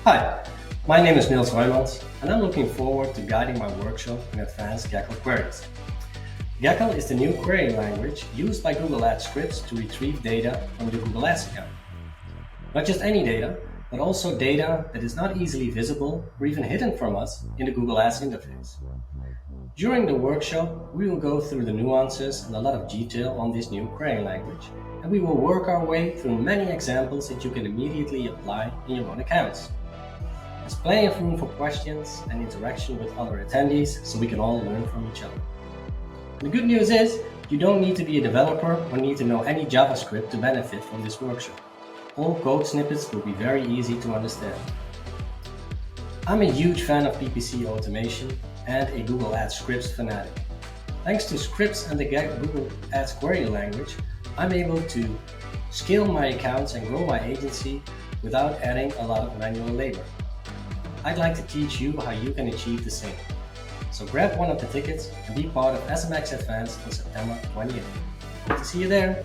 Hi, my name is Nils Rooijmans and I'm looking forward to guiding my workshop in advanced Gaql queries. Gaql is the new querying language used by Google Ads scripts to retrieve data from the Google Ads account. Not just any data, but also data that is not easily visible or even hidden from us in the Google Ads interface. During the workshop, we will go through the nuances and a lot of detail on this new querying language, and we will work our way through many examples that you can immediately apply in your own accounts. There's plenty of room for questions and interaction with other attendees so we can all learn from each other. The good news is, you don't need to be a developer or need to know any JavaScript to benefit from this workshop. All code snippets will be very easy to understand. I'm a huge fan of PPC automation and a Google Ads scripts fanatic. Thanks to scripts and the Google Ads query language, I'm able to scale my accounts and grow my agency without adding a lot of manual labor. I'd like to teach you how you can achieve the same. So grab one of the tickets and be part of SMX Advanced on September 28th. Hope to see you there.